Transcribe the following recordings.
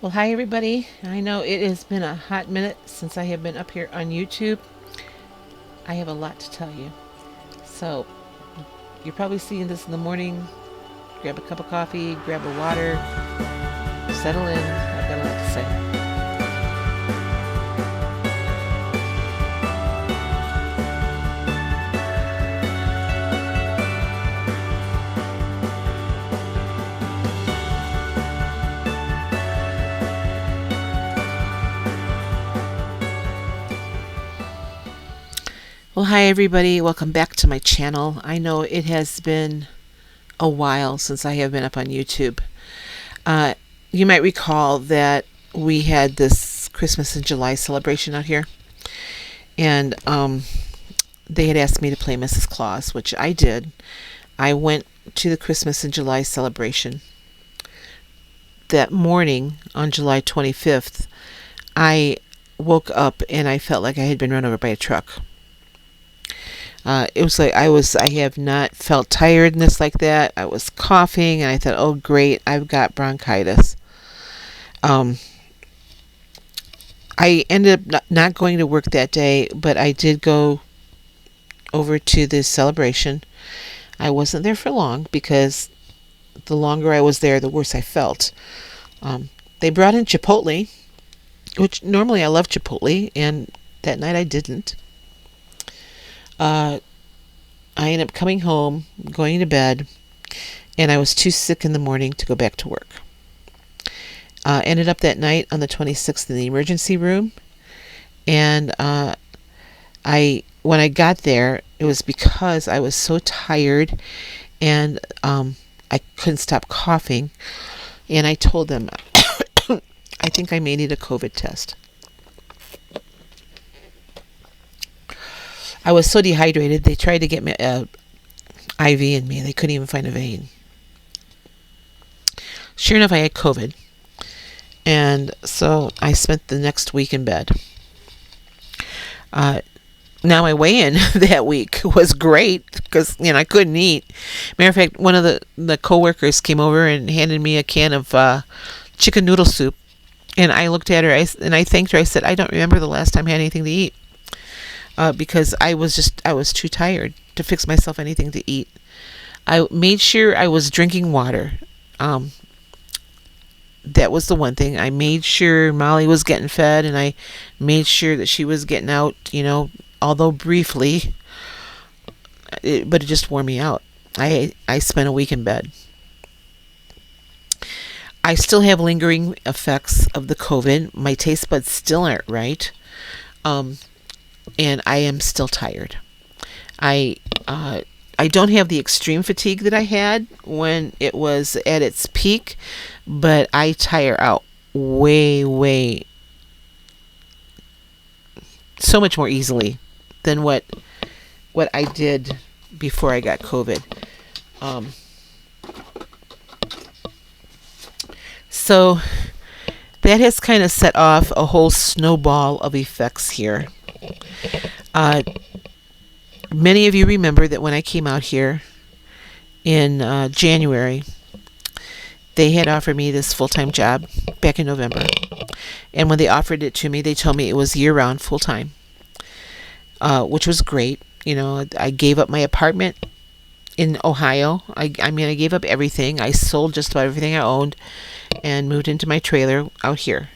Well, hi everybody. I know it has been a hot minute since I have been up here on YouTube. I have a lot to tell you. So, you're probably seeing this in the morning. Grab a cup of coffee, grab a water, settle in. I've got a lot to say. Well, hi everybody. Welcome back to my channel. I know it has been a while since I have been up on YouTube. Uh, you might recall that we had this Christmas in July celebration out here, and they had asked me to play Mrs. Claus, which I did. I went to the Christmas in July celebration. That morning on July 25th, I woke up and I felt like I had been run over by a truck. It was like I have not felt tiredness like that. I was coughing and I thought, oh great, I've got bronchitis. Um, I ended up not going to work that day, but I did go over to this celebration. I wasn't there for long because the longer I was there, the worse I felt. They brought in Chipotle, which normally I love Chipotle, and that night I didn't. I ended up coming home, going to bed, and I was too sick in the morning to go back to work. Ended up that night on the 26th in the emergency room, and when I got there, it was because I was so tired and I couldn't stop coughing, and I told them I think I may need a COVID test. I was so dehydrated, they tried to get me IV in me. They couldn't even find a vein. Sure enough, I had COVID. And so I spent the next week in bed. Now my weigh-in that week was great because I couldn't eat. Matter of fact, one of the coworkers came over and handed me a can of chicken noodle soup, and I looked at her and I thanked her. I said, I don't remember the last time I had anything to eat because I was too tired to fix myself anything to eat. I made sure I was drinking water. That was the one thing. I made sure Molly was getting fed, and I made sure that she was getting out, although briefly, but it just wore me out. I spent a week in bed. I still have lingering effects of the COVID. My taste buds still aren't right. And I am still tired. I I don't have the extreme fatigue that I had when it was at its peak, but I tire out way so much more easily than what I did before I got COVID. Um, so that has kind of set off a whole snowball of effects here. Uh, Many of you remember that when I came out here in January, they had offered me this full-time job back in November. And when they offered it to me, they told me it was year-round full-time, which was great. I gave up my apartment in Ohio. I mean, I gave up everything. I sold just about everything I owned and moved into my trailer out here.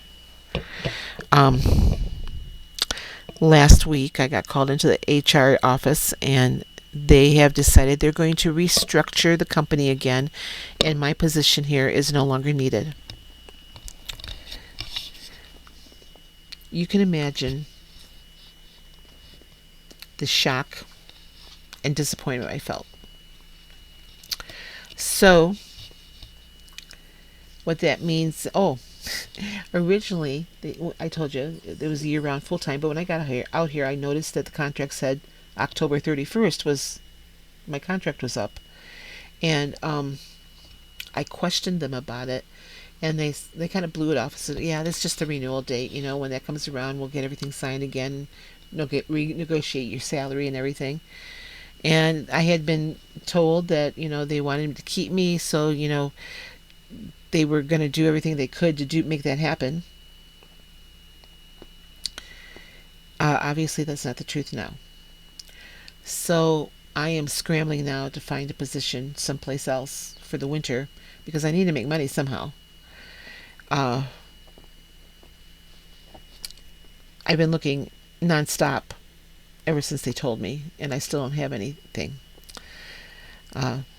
Um, Last week, I got called into the HR office, and they have decided they're going to restructure the company again, and my position here is no longer needed. You can imagine the shock and disappointment I felt. So, what that means, originally, I told you it was year-round full-time, but when I got out here, I noticed that the contract said October 31st was my contract was up, and I questioned them about it, and they kind of blew it off and said, "Yeah, that's just the renewal date. When that comes around, we'll get everything signed again. Renegotiate your salary and everything." And I had been told that they wanted to keep me, so they were going to do everything they could to make that happen. Obviously, that's not the truth now. So I am scrambling now to find a position someplace else for the winter because I need to make money somehow. Uh, I've been looking nonstop ever since they told me, and I still don't have anything.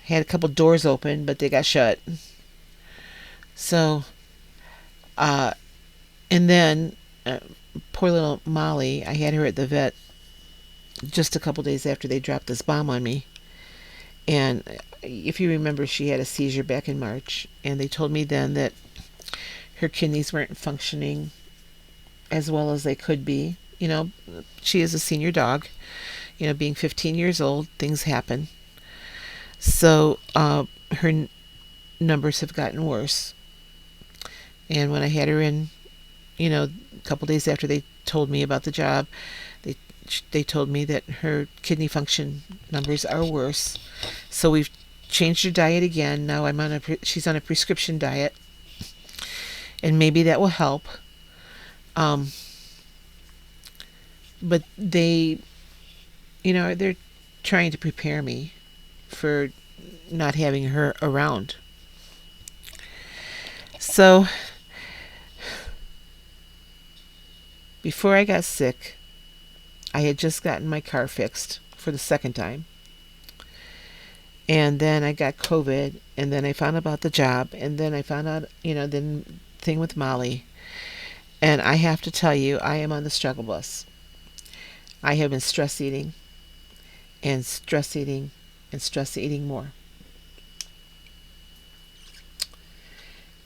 Had a couple doors open, but they got shut. So, uh, and then poor little Molly, I had her at the vet just a couple days after they dropped this bomb on me. And if you remember, she had a seizure back in March, and they told me then that her kidneys weren't functioning as well as they could be. You know, she is a senior dog. You know, being 15 years old, things happen. So her numbers have gotten worse. And when I had her in, a couple days after they told me about the job, they they told me that her kidney function numbers are worse. So we've changed her diet again. Now she's on a prescription diet, and maybe that will help. Um, but they're trying to prepare me for not having her around. So before I got sick, I had just gotten my car fixed for the second time. And then I got COVID, and then I found out about the job, and then I found out, then thing with Molly. And I have to tell you, I am on the struggle bus. I have been stress eating and stress eating and stress eating more.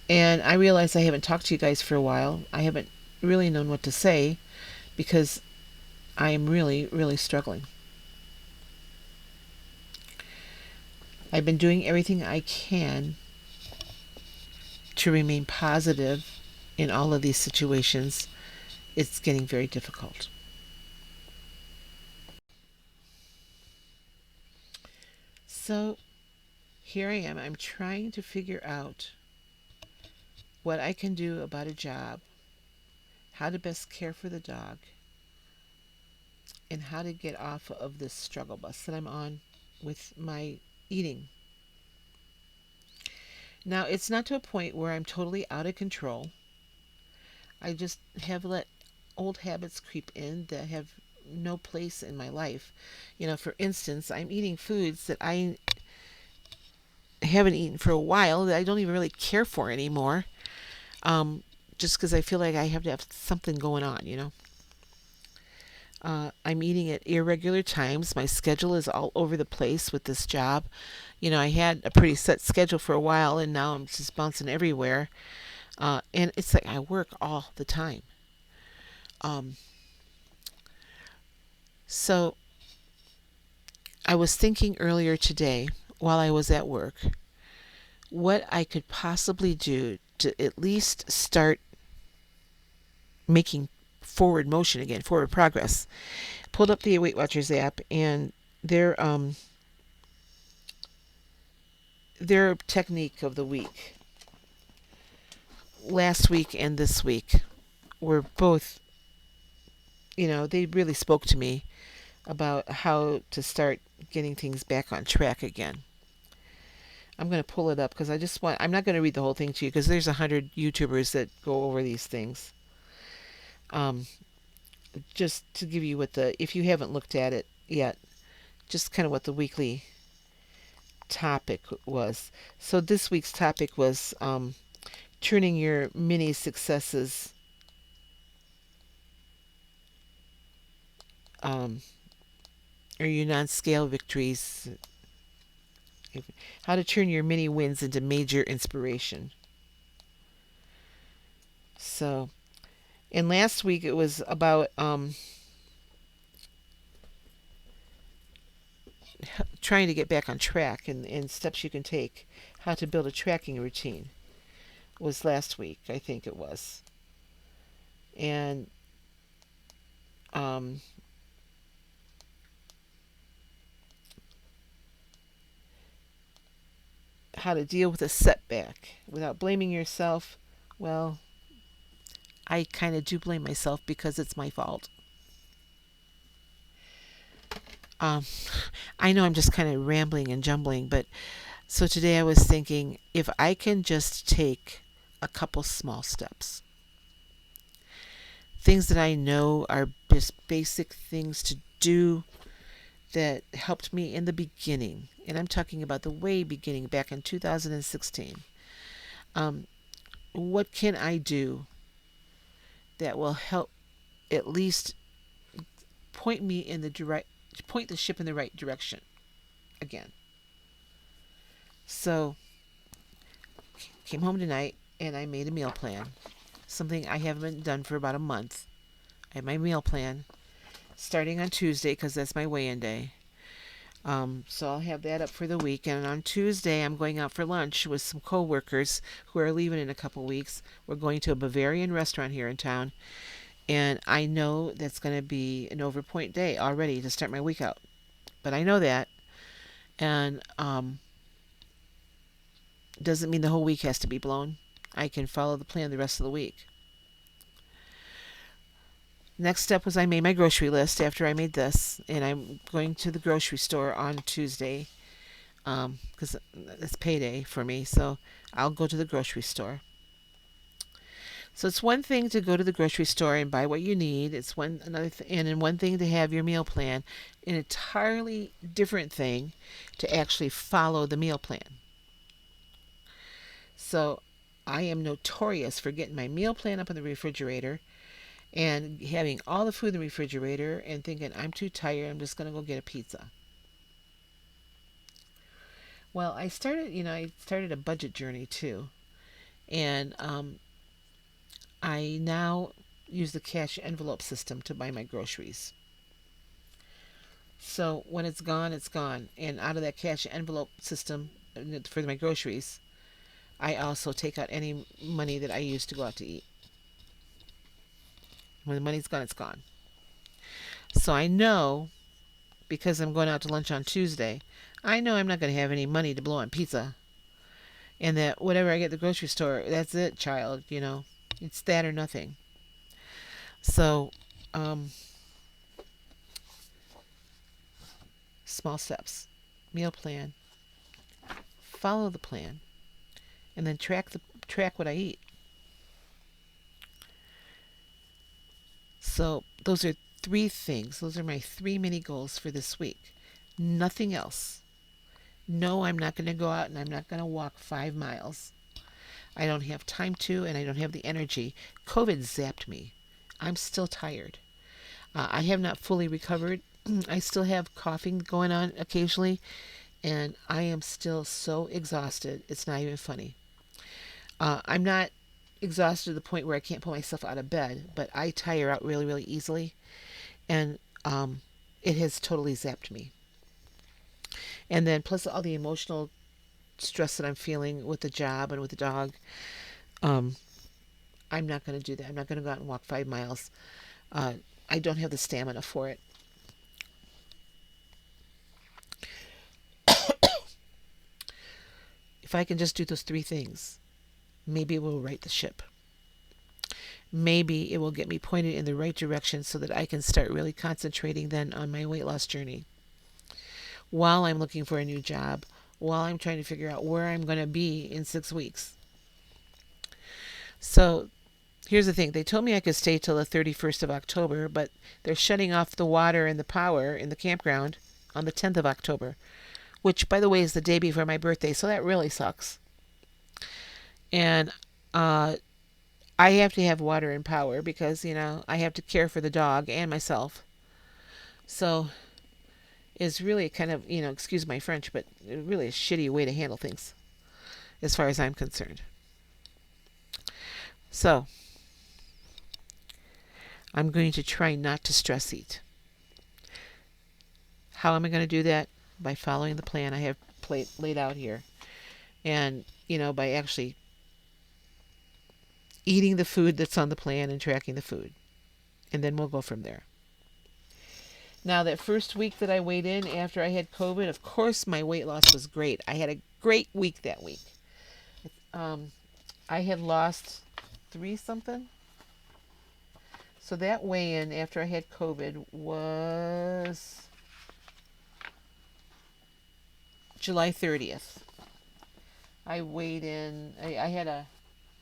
And I realize I haven't talked to you guys for a while. I haven't really known what to say because I am really, really struggling. I've been doing everything I can to remain positive in all of these situations. It's getting very difficult. So here I am. I'm trying to figure out what I can do about a job, how to best care for the dog, and how to get off of this struggle bus that I'm on with my eating. Now, it's not to a point where I'm totally out of control. I just have let old habits creep in that have no place in my life. For instance, I'm eating foods that I haven't eaten for a while that I don't even really care for anymore. Just because I feel like I have to have something going on. I'm eating at irregular times. My schedule is all over the place with this job. I had a pretty set schedule for a while, and now I'm just bouncing everywhere. And it's like I work all the time. Um, so I was thinking earlier today while I was at work what I could possibly do to at least start making forward motion again, forward progress. Pulled up the Weight Watchers app, and their technique of the week, last week and this week, were both, they really spoke to me about how to start getting things back on track again. I'm going to pull it up because I'm not going to read the whole thing to you because there's 100 YouTubers that go over these things. Um, just to give you if you haven't looked at it yet, just kind of what the weekly topic was. So this week's topic was turning your mini successes or your non-scale victories, how to turn your mini wins into major inspiration. So, and last week it was about trying to get back on track and steps you can take, how to build a tracking routine was last week, I think it was. And um, how to deal with a setback without blaming yourself. Well, I kind of do blame myself because it's my fault. Um, I know I'm just kind of rambling and jumbling, but so today I was thinking if I can just take a couple small steps, things that I know are just basic things to do that helped me in the beginning, and I'm talking about the way beginning back in 2016. Um, what can I do that will help at least point me in the direct point the ship in the right direction again? So came home tonight and I made a meal plan. Something I haven't done for about a month. I have my meal plan starting on Tuesday because that's my weigh-in day. So I'll have that up for the week. And on Tuesday, I'm going out for lunch with some coworkers who are leaving in a couple weeks. We're going to a Bavarian restaurant here in town, and I know that's going to be an overpoint day already to start my week out. But I know that, and doesn't mean the whole week has to be blown. I can follow the plan the rest of the week. Next step was I made my grocery list after I made this, and I'm going to the grocery store on Tuesday because it's payday for me, so I'll go to the grocery store. So it's one thing to go to the grocery store and buy what you need. It's one thing to have your meal plan. An entirely different thing to actually follow the meal plan. So I am notorious for getting my meal plan up in the refrigerator and having all the food in the refrigerator and thinking I'm too tired, I'm just going to go get a pizza. Well, I started a budget journey too, and I now use the cash envelope system to buy my groceries. So when it's gone, it's gone, and out of that cash envelope system for my groceries, I also take out any money that I use to go out to eat. When the money's gone, it's gone. So I know, because I'm going out to lunch on Tuesday, I know I'm not going to have any money to blow on pizza. And that whatever I get at the grocery store, that's it, child, It's that or nothing. So, small steps. Meal plan. Follow the plan. And then track what I eat. So those are three things. Those are my three mini goals for this week. Nothing else. No, I'm not going to go out and I'm not going to walk 5 miles. I don't have time to, and I don't have the energy. COVID zapped me. I'm still tired. I have not fully recovered. I still have coughing going on occasionally, and I am still so exhausted. It's not even funny. I'm not exhausted to the point where I can't pull myself out of bed, but I tire out really, really easily, and it has totally zapped me. And then plus all the emotional stress that I'm feeling with the job and with the dog, um, I'm not going to do that. I'm not going to go out and walk 5 miles. Uh, I don't have the stamina for it. If I can just do those three things, maybe it will right the ship. Maybe it will get me pointed in the right direction so that I can start really concentrating then on my weight loss journey while I'm looking for a new job, while I'm trying to figure out where I'm going to be in 6 weeks. So here's the thing. They told me I could stay till the 31st of October, but they're shutting off the water and the power in the campground on the 10th of October, which, by the way, is the day before my birthday, so that really sucks. And I have to have water and power because, I have to care for the dog and myself. So it's really kind of, excuse my French, but really a shitty way to handle things as far as I'm concerned. So I'm going to try not to stress eat. How am I going to do that? By following the plan I have laid out here. And, by actually eating the food that's on the plan and tracking the food. And then we'll go from there. Now, that first week that I weighed in after I had COVID, of course my weight loss was great. I had a great week that week. Um, I had lost three something. So that weigh in after I had COVID was July 30th. I weighed in, I had a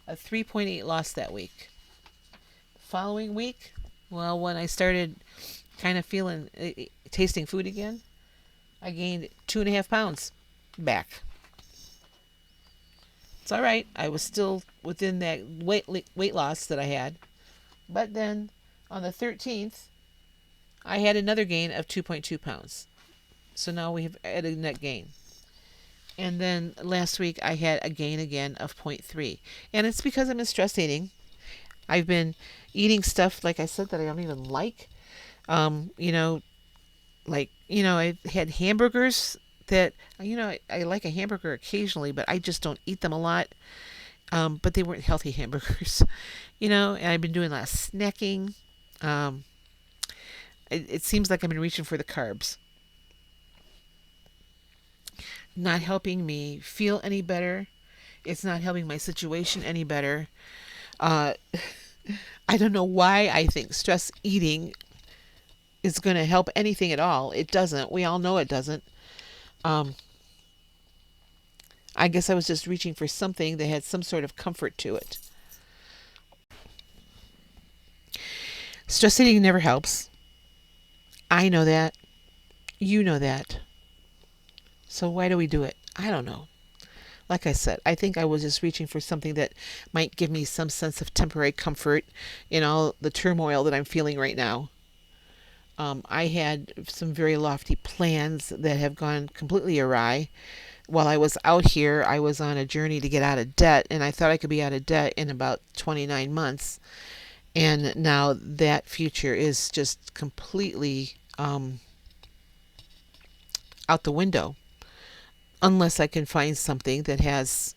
3.8 loss that week. Following week, well, when I started kind of feeling, tasting food again, I gained 2.5 pounds back. It's all right. I was still within that weight loss that I had. But then on the 13th, I had another gain of 2.2 pounds. So now we have added a net gain. And then last week I had a gain again of 0.3. And it's because I'm in stress eating. I've been eating stuff, like I said, that I don't even like. You know, I had hamburgers that, I like a hamburger occasionally, but I just don't eat them a lot. But they weren't healthy hamburgers, and I've been doing a lot of snacking. Um, it seems like I've been reaching for the carbs. Not helping me feel any better. It's not helping my situation any better. Uh, I don't know why I think stress eating is going to help anything at all. It doesn't. We all know it doesn't. Um, I guess I was just reaching for something that had some sort of comfort to it. Stress eating never helps. I know that. You know that. So why do we do it? I don't know. Like I said, I think I was just reaching for something that might give me some sense of temporary comfort in all the turmoil that I'm feeling right now. I had some very lofty plans that have gone completely awry. While I was out here, I was on a journey to get out of debt, and I thought I could be out of debt in about 29 months. And now that future is just completely out the window, unless I can find something that has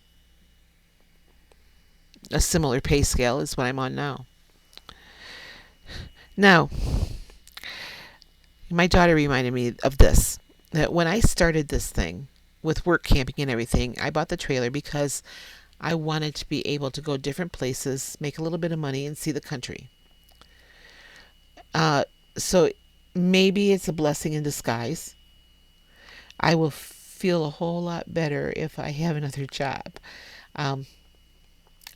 a similar pay scale as what I'm on now. Now, my daughter reminded me of this, that when I started this thing with work camping and everything, I bought the trailer because I wanted to be able to go different places, make a little bit of money, and see the country. So maybe it's a blessing in disguise. I will feel a whole lot better if I have another job. Um,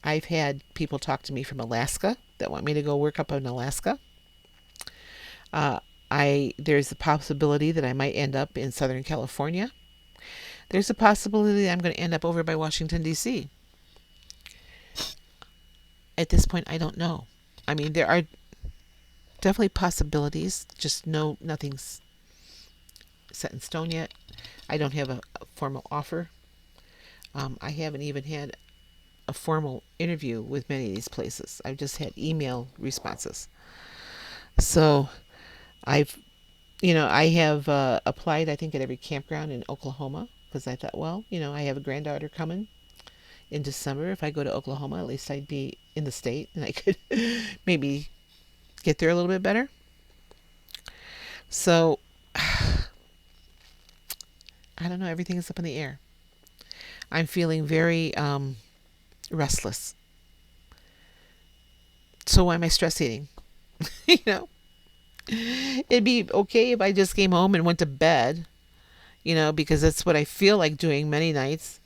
I've had people talk to me from Alaska that want me to go work up in Alaska. Uh, there's a possibility that I might end up in Southern California. There's a possibility that I'm going to end up over by Washington, D.C. At this point, I don't know. I mean, there are definitely possibilities, just nothing's set in stone yet. I don't have a formal offer. I haven't even had a formal interview with many of these places. I've just had email responses. So I have applied, I think, at every campground in Oklahoma because I thought, well, I have a granddaughter coming in December. If I go to Oklahoma, at least I'd be in the state and I could maybe get there a little bit better. So, I don't know. Everything is up in the air. I'm feeling very restless. So why am I stress eating? you know, It'd be okay if I just came home and went to bed, because that's what I feel like doing many nights.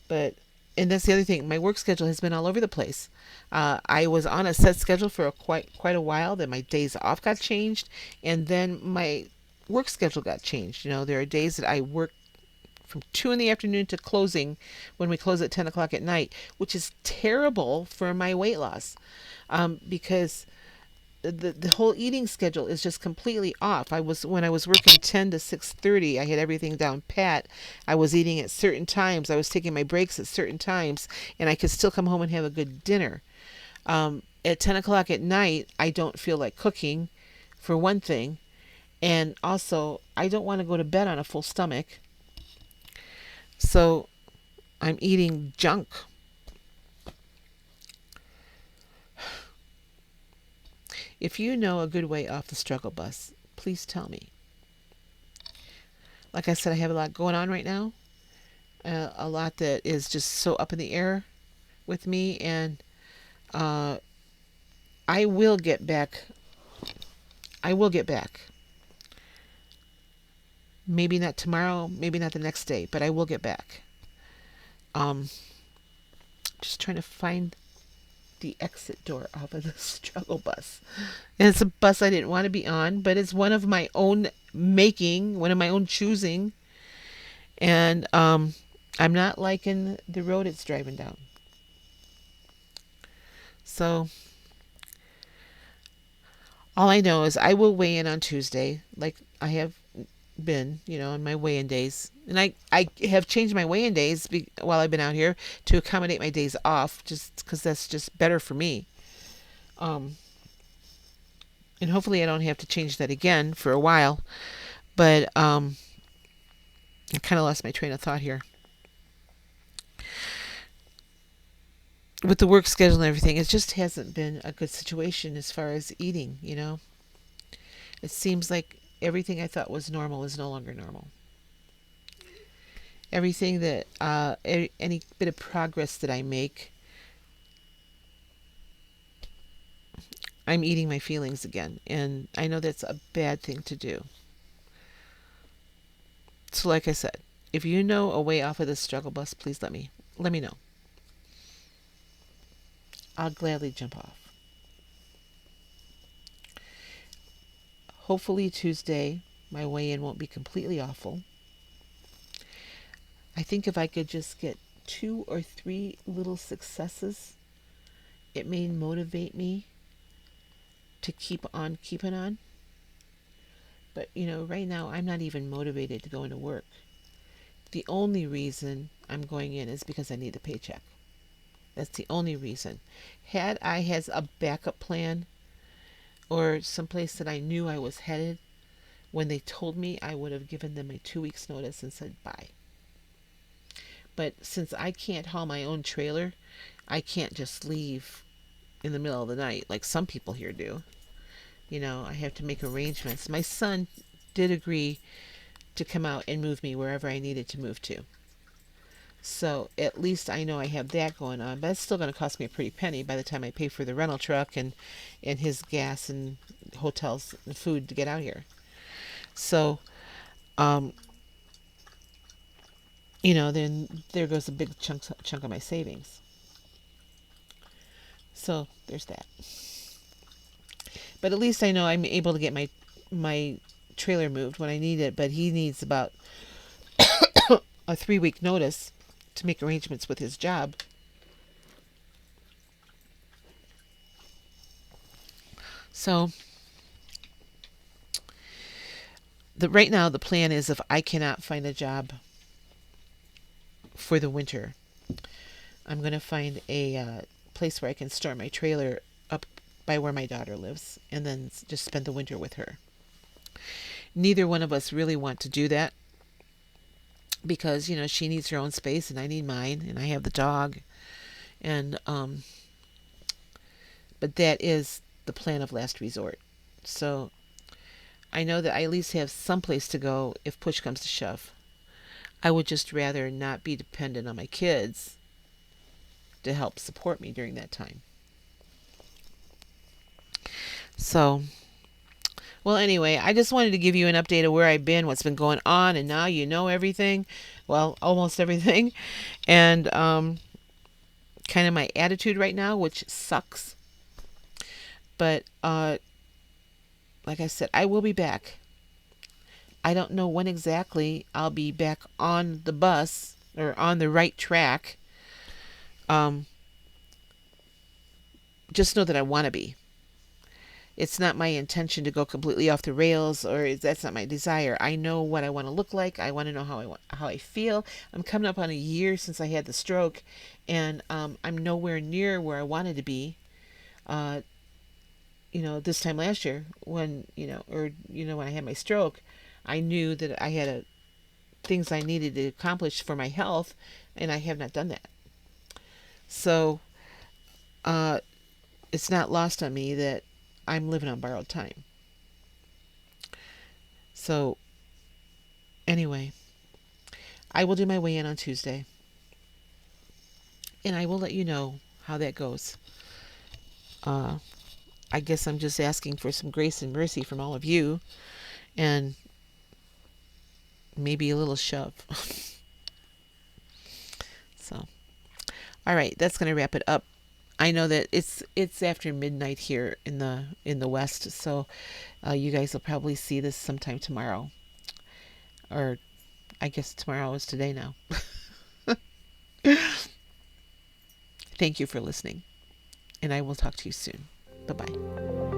But, and that's the other thing, my work schedule has been all over the place. I was on a set schedule for quite a while. Then my days off got changed, and then my work schedule got changed. There are days that I work from 2 in the afternoon to closing when we close at 10 o'clock at night, which is terrible for my weight loss, because the whole eating schedule is just completely off. When I was working 10 to 6:30, I had everything down pat. I was eating at certain times. I was taking my breaks at certain times, and I could still come home and have a good dinner. At 10 o'clock at night, I don't feel like cooking, for one thing, and also I don't want to go to bed on a full stomach. So I'm eating junk. If you know a good way off the struggle bus, please tell me. Like I said, I have a lot going on right now. a lot that is just so up in the air with me, and uh, I will get back. I will get back. Maybe not tomorrow, maybe not the next day, but I will get back. Um, just trying to find the exit door off of the struggle bus. And it's a bus I didn't want to be on, but it's one of my own making, one of my own choosing. And I'm not liking the road it's driving down. So all I know is I will weigh in on Tuesday, like I have been, on my weigh-in days. And I have changed my weigh-in days while I've been out here to accommodate my days off, just because that's just better for me. Um, and hopefully I don't have to change that again for a while. But I kind of lost my train of thought here. With the work schedule and everything, it just hasn't been a good situation as far as eating, It seems like everything I thought was normal is no longer normal. Everything that, any bit of progress that I make, I'm eating my feelings again. And I know that's a bad thing to do. So like I said, if you know a way off of this struggle bus, please let me know. I'll gladly jump off. Hopefully Tuesday, my weigh-in won't be completely awful. I think if I could just get 2 or 3 little successes, it may motivate me to keep on keeping on. But, right now I'm not even motivated to go into work. The only reason I'm going in is because I need a paycheck. That's the only reason. Had I had a backup plan or someplace that I knew I was headed, when they told me, I would have given them a 2 weeks notice and said bye. But since I can't haul my own trailer, I can't just leave in the middle of the night like some people here do. I have to make arrangements. My son did agree to come out and move me wherever I needed to move to. So at least I know I have that going on. But it's still going to cost me a pretty penny by the time I pay for the rental truck and his gas and hotels and food to get out here. So, then there goes a big chunk of my savings. So there's that. But at least I know I'm able to get my trailer moved when I need it. But he needs about a 3-week notice to make arrangements with his job. So right now the plan is, if I cannot find a job for the winter, I'm going to find a place where I can store my trailer up by where my daughter lives, and then just spend the winter with her. Neither one of us really want to do that, because she needs her own space and I need mine, and I have the dog, and but that is the plan of last resort. So I know that I at least have some place to go if push comes to shove. I would just rather not be dependent on my kids to help support me during that time. So, well, anyway, I just wanted to give you an update of where I've been, what's been going on, and now you know everything. Well, almost everything. And kind of my attitude right now, which sucks. But like I said, I will be back. I don't know when exactly I'll be back on the bus or on the right track. Just know that I want to be. It's not my intention to go completely off the rails, or that's not my desire. I know what I want to look like. I want to know how I feel. I'm coming up on a year since I had the stroke, and I'm nowhere near where I wanted to be. This time last year when when I had my stroke, I knew that I had things I needed to accomplish for my health, and I have not done that. So it's not lost on me that I'm living on borrowed time. So anyway, I will do my weigh in on Tuesday, and I will let you know how that goes. Uh, I guess I'm just asking for some grace and mercy from all of you, and maybe a little shove. So, all right, that's going to wrap it up. I know that it's after midnight here in the West, so you guys will probably see this sometime tomorrow, or I guess tomorrow is today now. Thank you for listening, and I will talk to you soon. Bye bye.